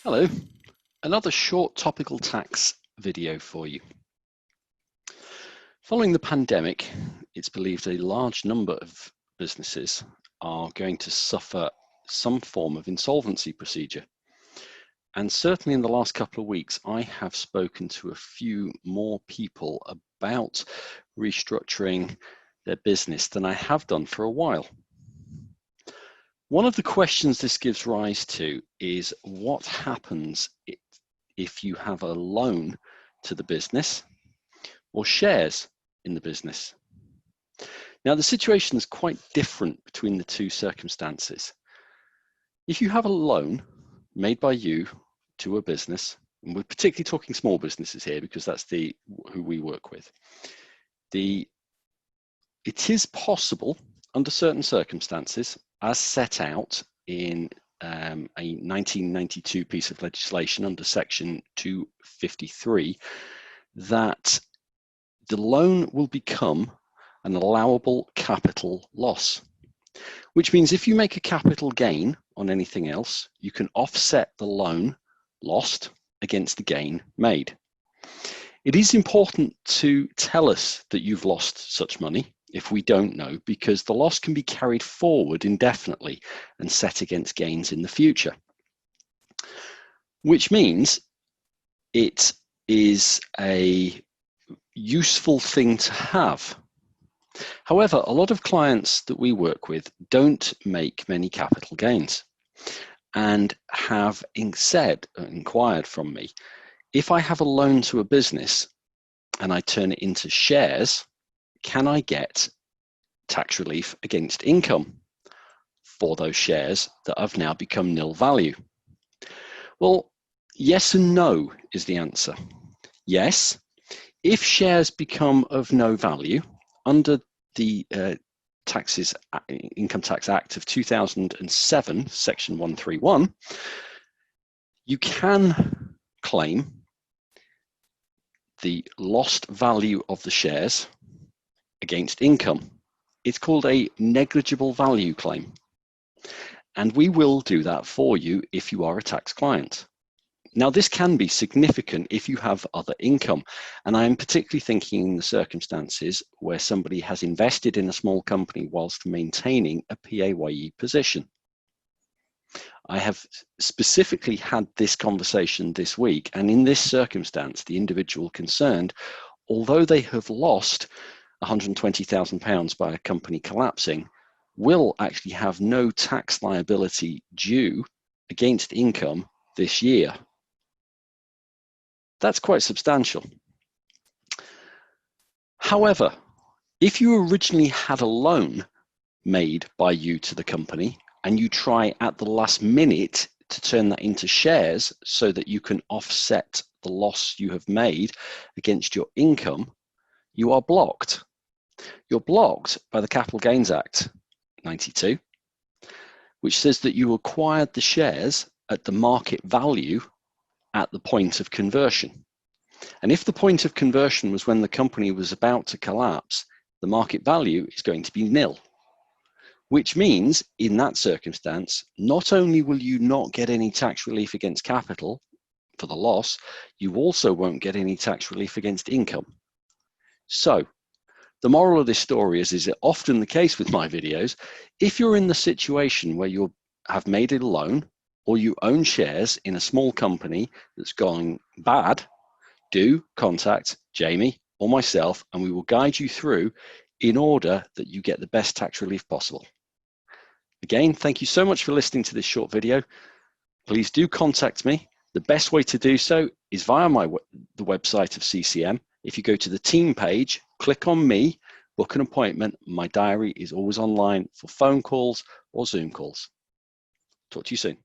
Hello, another short topical tax video for you. Following the pandemic, it's believed a large number of businesses are going to suffer some form of insolvency procedure. And certainly in the last couple of weeks, I have spoken to a few more people about restructuring their business than I have done for a while. One of the questions this gives rise to is what happens if you have a loan to the business or shares in the business. Now, the situation is quite different between the two circumstances. If you have a loan made by you to a business, and we're particularly talking small businesses here because that's who we work with, it is possible under certain circumstances, as set out in a 1992 piece of legislation under section 253, that the loan will become an allowable capital loss, which means if you make a capital gain on anything else, you can offset the loan lost against the gain made. It is important to tell us that you've lost such money if we don't know, because the loss can be carried forward indefinitely and set against gains in the future, which means it is a useful thing to have. However, a lot of clients that we work with don't make many capital gains and have inquired from me, if I have a loan to a business and I turn it into shares, can I get tax relief against income for those shares that have now become nil value? Well, yes and no is the answer. Yes, if shares become of no value under the Income Tax Act of 2007, section 131, you can claim the lost value of the shares against income. It's called a negligible value claim. And we will do that for you if you are a tax client. Now, this can be significant if you have other income. And I am particularly thinking in the circumstances where somebody has invested in a small company whilst maintaining a PAYE position. I have specifically had this conversation this week, and in this circumstance, the individual concerned, although they have lost £120,000 by a company collapsing, will actually have no tax liability due against income this year. That's quite substantial. However, if you originally had a loan made by you to the company and you try at the last minute to turn that into shares so that you can offset the loss you have made against your income, you are blocked. You're blocked by the Capital Gains Act 92, which says that you acquired the shares at the market value at the point of conversion. And if the point of conversion was when the company was about to collapse, the market value is going to be nil, which means in that circumstance, not only will you not get any tax relief against capital for the loss, you also won't get any tax relief against income. So the moral of this story is often the case with my videos, if you're in the situation where you have made a loan or you own shares in a small company that's going bad, do contact Jamie or myself and we will guide you through in order that you get the best tax relief possible. Again, thank you so much for listening to this short video. Please do contact me. The best way to do so is via the website of CCM. If you go to the team page, click on me, book an appointment. My diary is always online for phone calls or Zoom calls. Talk to you soon.